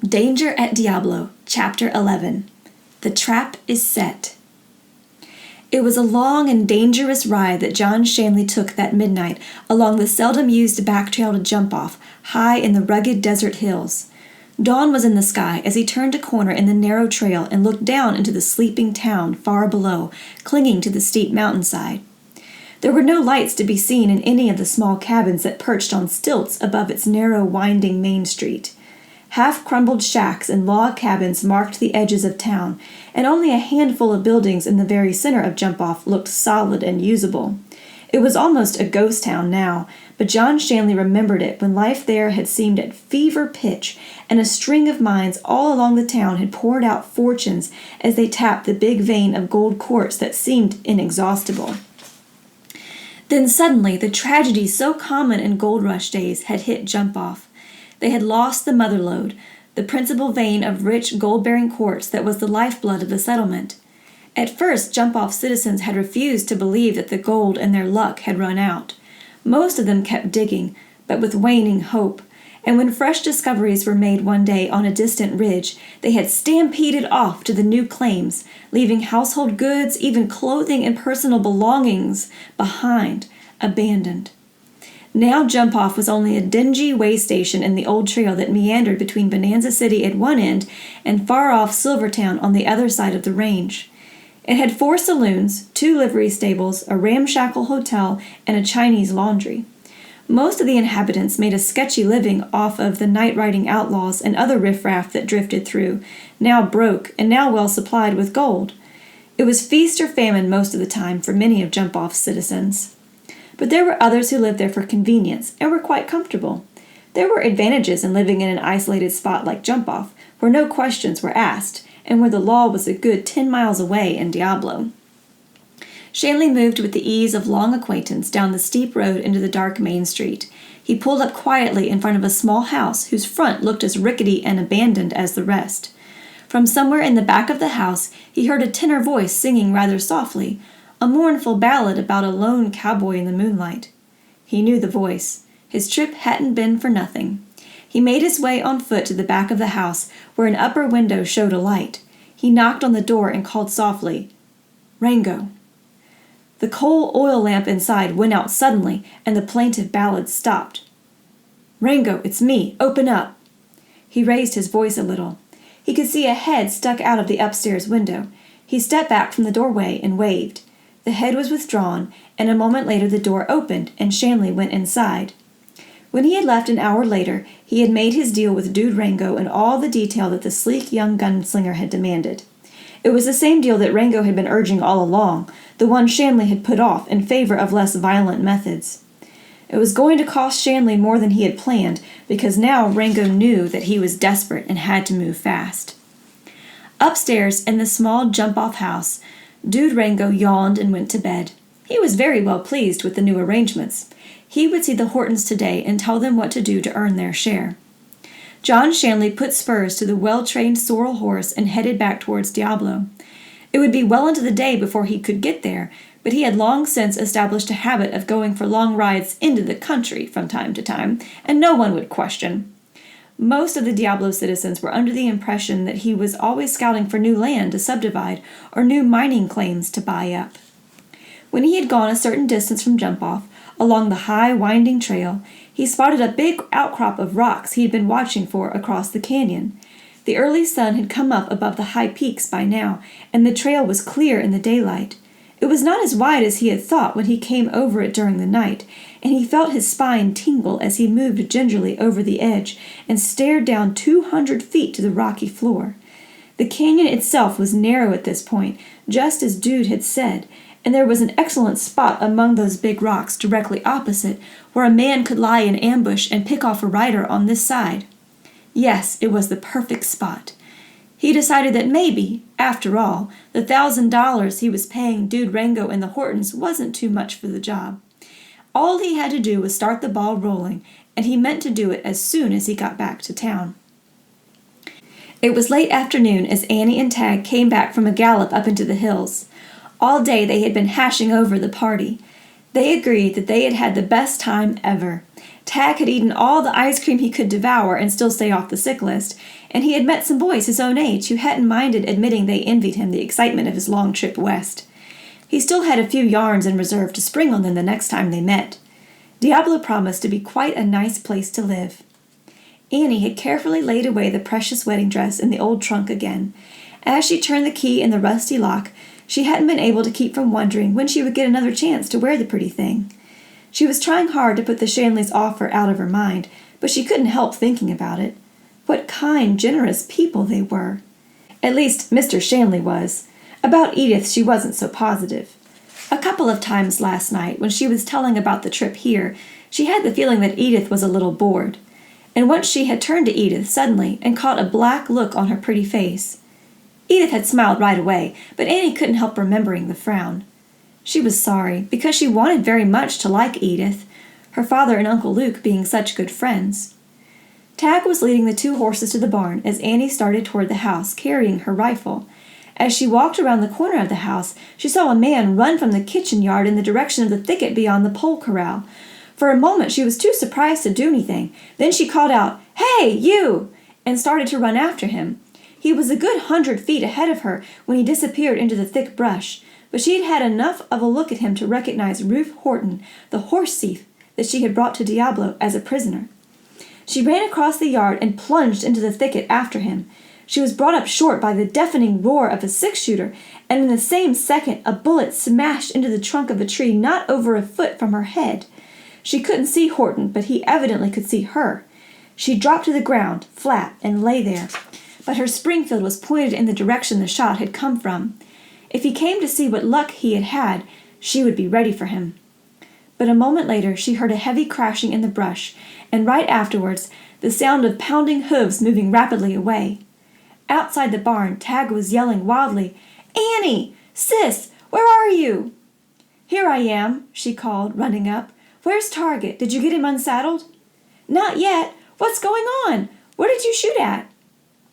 Danger at Diablo, Chapter 11. The Trap is Set. It was a long and dangerous ride that John Shanley took that midnight along the seldom-used back trail to Jump Off, high in the rugged desert hills. Dawn was in the sky as he turned a corner in the narrow trail and looked down into the sleeping town far below, clinging to the steep mountainside. There were no lights to be seen in any of the small cabins that perched on stilts above its narrow, winding main street. Half-crumbled shacks and log cabins marked the edges of town, and only a handful of buildings in the very center of Jump-Off looked solid and usable. It was almost a ghost town now, but John Shanley remembered it when life there had seemed at fever pitch, and a string of mines all along the town had poured out fortunes as they tapped the big vein of gold quartz that seemed inexhaustible. Then suddenly, the tragedy so common in gold rush days had hit Jump-Off. They had lost the mother lode, the principal vein of rich gold-bearing quartz that was the lifeblood of the settlement. At first, Jump-Off citizens had refused to believe that the gold and their luck had run out. Most of them kept digging, but with waning hope, and when fresh discoveries were made one day on a distant ridge, they had stampeded off to the new claims, leaving household goods, even clothing and personal belongings, behind, abandoned. Now Jump-Off was only a dingy way station in the old trail that meandered between Bonanza City at one end and far-off Silvertown on the other side of the range. It had 4 saloons, 2 livery stables, a ramshackle hotel, and a Chinese laundry. Most of the inhabitants made a sketchy living off of the night-riding outlaws and other riffraff that drifted through, now broke and now well supplied with gold. It was feast or famine most of the time for many of Jump-Off's citizens. But there were others who lived there for convenience and were quite comfortable. There were advantages in living in an isolated spot like Jump-Off, where no questions were asked, and where the law was a good 10 miles away in Diablo. Shanley moved with the ease of long acquaintance down the steep road into the dark main street. He pulled up quietly in front of a small house whose front looked as rickety and abandoned as the rest. From somewhere in the back of the house, he heard a tenor voice singing rather softly, a mournful ballad about a lone cowboy in the moonlight. He knew the voice. His trip hadn't been for nothing. He made his way on foot to the back of the house, where an upper window showed a light. He knocked on the door and called softly, "Rango." The coal oil lamp inside went out suddenly, and the plaintive ballad stopped. "Rango, it's me. Open up." He raised his voice a little. He could see a head stuck out of the upstairs window. He stepped back from the doorway and waved. The head was withdrawn, and a moment later the door opened, and Shanley went inside. When he had left an hour later, he had made his deal with Dude Rango in all the detail that the sleek young gunslinger had demanded. It was the same deal that Rango had been urging all along, the one Shanley had put off in favor of less violent methods. It was going to cost Shanley more than he had planned, because now Rango knew that he was desperate and had to move fast. Upstairs in the small Jump-Off house, Dude Rango yawned and went to bed. He was very well pleased with the new arrangements. He would see the Hortons today and tell them what to do to earn their share. John Shanley put spurs to the well-trained sorrel horse and headed back towards Diablo. It would be well into the day before he could get there, but he had long since established a habit of going for long rides into the country from time to time, and no one would question. Most of the Diablo citizens were under the impression that he was always scouting for new land to subdivide or new mining claims to buy up. When he had gone a certain distance from Jump-Off, along the high, winding trail, he spotted a big outcrop of rocks he had been watching for across the canyon. The early sun had come up above the high peaks by now, and the trail was clear in the daylight. It was not as wide as he had thought when he came over it during the night, and he felt his spine tingle as he moved gingerly over the edge and stared down 200 feet to the rocky floor. The canyon itself was narrow at this point, just as Dude had said, and there was an excellent spot among those big rocks directly opposite where a man could lie in ambush and pick off a rider on this side. Yes, it was the perfect spot. He decided that maybe, after all, the $1,000 he was paying Dude Rango and the Hortons wasn't too much for the job. All he had to do was start the ball rolling, and he meant to do it as soon as he got back to town. It was late afternoon as Annie and Tag came back from a gallop up into the hills. All day they had been hashing over the party. They agreed that they had had the best time ever. Tag had eaten all the ice cream he could devour and still stay off the sick list, and he had met some boys his own age who hadn't minded admitting they envied him the excitement of his long trip west. He still had a few yarns in reserve to spring on them the next time they met. Diablo promised to be quite a nice place to live. Annie had carefully laid away the precious wedding dress in the old trunk again. As she turned the key in the rusty lock, she hadn't been able to keep from wondering when she would get another chance to wear the pretty thing. She was trying hard to put the Shanleys' offer out of her mind, but she couldn't help thinking about it. What kind, generous people they were. At least Mr. Shanley was. About Edith she wasn't so positive. A couple of times last night, when she was telling about the trip here, she had the feeling that Edith was a little bored. And once she had turned to Edith suddenly and caught a black look on her pretty face. Edith had smiled right away, but Annie couldn't help remembering the frown. She was sorry, because she wanted very much to like Edith, her father and Uncle Luke being such good friends. Tag was leading the 2 horses to the barn as Annie started toward the house, carrying her rifle. As she walked around the corner of the house, she saw a man run from the kitchen yard in the direction of the thicket beyond the pole corral. For a moment she was too surprised to do anything. Then she called out, "Hey, you!" and started to run after him. He was a good 100 feet ahead of her when he disappeared into the thick brush, but she had had enough of a look at him to recognize Ruth Horton, the horse thief that she had brought to Diablo as a prisoner. She ran across the yard and plunged into the thicket after him. She was brought up short by the deafening roar of a 6-shooter, and in the same second a bullet smashed into the trunk of a tree not over a foot from her head. She couldn't see Horton, but he evidently could see her. She dropped to the ground, flat, and lay there. But her Springfield was pointed in the direction the shot had come from. If he came to see what luck he had had, she would be ready for him. But a moment later she heard a heavy crashing in the brush, and right afterwards the sound of pounding hooves moving rapidly away. Outside the barn, Tag was yelling wildly, "Annie! Sis! Where are you?" "Here I am," she called, running up. "Where's Target? Did you get him unsaddled?" "Not yet. What's going on? Where did you shoot at?"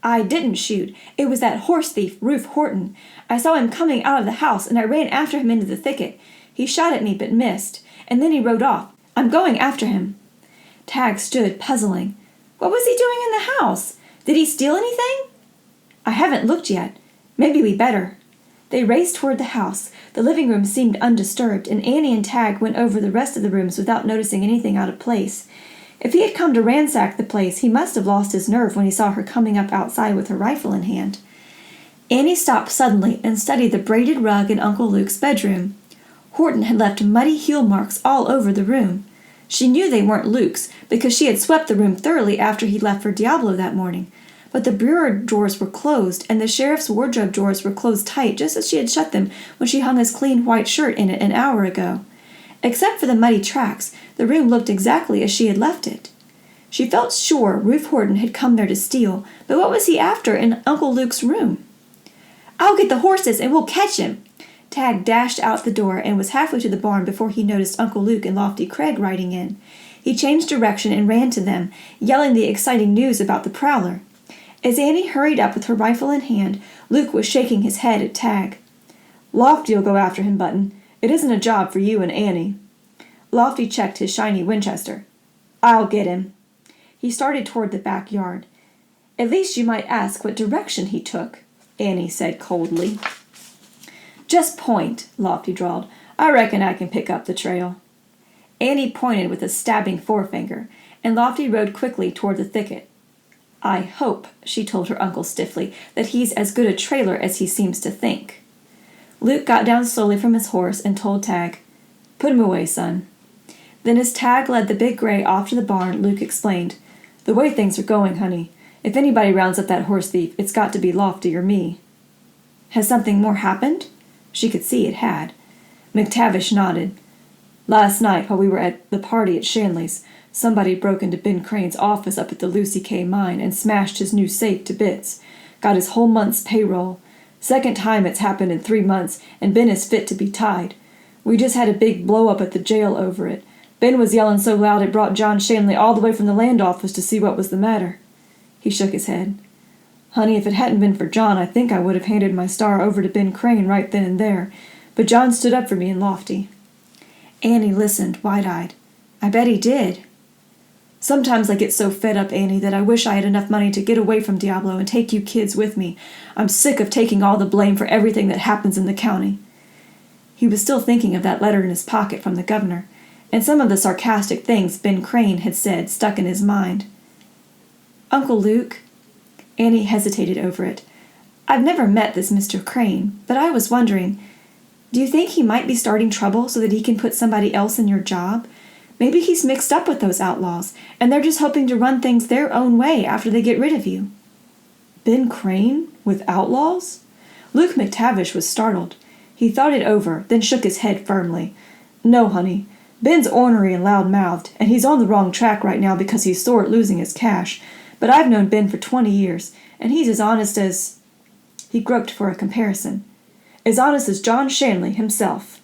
"I didn't shoot. It was that horse thief, Ruth Horton. I saw him coming out of the house, and I ran after him into the thicket. He shot at me but missed, and then he rode off. I'm going after him." Tag stood, puzzling. What was he doing in the house? Did he steal anything? "I haven't looked yet. Maybe we better." They raced toward the house. The living room seemed undisturbed, and Annie and Tag went over the rest of the rooms without noticing anything out of place. If he had come to ransack the place, he must have lost his nerve when he saw her coming up outside with her rifle in hand. Annie stopped suddenly and studied the braided rug in Uncle Luke's bedroom. Horton had left muddy heel marks all over the room. She knew they weren't Luke's, because she had swept the room thoroughly after he left for Diablo that morning. But the bureau drawers were closed, and the sheriff's wardrobe drawers were closed tight just as she had shut them when she hung his clean white shirt in it an hour ago. Except for the muddy tracks, the room looked exactly as she had left it. She felt sure Ruth Horton had come there to steal, but what was he after in Uncle Luke's room? "I'll get the horses, and we'll catch him!" Tag dashed out the door and was halfway to the barn before he noticed Uncle Luke and Lofty Craig riding in. He changed direction and ran to them, yelling the exciting news about the prowler. As Annie hurried up with her rifle in hand, Luke was shaking his head at Tag. "Lofty'll go after him, Button. It isn't a job for you and Annie." Lofty checked his shiny Winchester. "I'll get him." He started toward the backyard. "At least you might ask what direction he took," Annie said coldly. "Just point," Lofty drawled. "I reckon I can pick up the trail." Annie pointed with a stabbing forefinger, and Lofty rode quickly toward the thicket. "I hope," she told her uncle stiffly, "that he's as good a trailer as he seems to think." Luke got down slowly from his horse and told Tag, "Put him away, son." Then as Tag led the big gray off to the barn, Luke explained, "The way things are going, honey, if anybody rounds up that horse thief, it's got to be Lofty or me." "Has something more happened?" She could see it had. McTavish nodded. "Last night, while we were at the party at Shanley's, somebody broke into Ben Crane's office up at the Lucy K. mine and smashed his new safe to bits. Got his whole month's payroll. Second time it's happened in 3 months, and Ben is fit to be tied. We just had a big blow-up at the jail over it. Ben was yelling so loud it brought John Shanley all the way from the land office to see what was the matter." He shook his head. "Honey, if it hadn't been for John, I think I would have handed my star over to Ben Crane right then and there. But John stood up for me and Lofty." Annie listened, wide-eyed. I bet he did. Sometimes I get so fed up, Annie, that I wish I had enough money to get away from Diablo and take you kids with me. I'm sick of taking all the blame for everything that happens in the county. He was still thinking of that letter in his pocket from the governor, and some of the sarcastic things Ben Crane had said stuck in his mind. Uncle Luke, Annie hesitated over it. I've never met this Mr. Crane, but I was wondering, do you think he might be starting trouble so that he can put somebody else in your job? Maybe he's mixed up with those outlaws, and they're just hoping to run things their own way after they get rid of you. Ben Crane? With outlaws? Luke McTavish was startled. He thought it over, then shook his head firmly. No, honey. Ben's ornery and loud-mouthed, and he's on the wrong track right now because he's sore at losing his cash. But I've known Ben for 20 years, and he's as honest as... He groped for a comparison. As honest as John Shanley himself.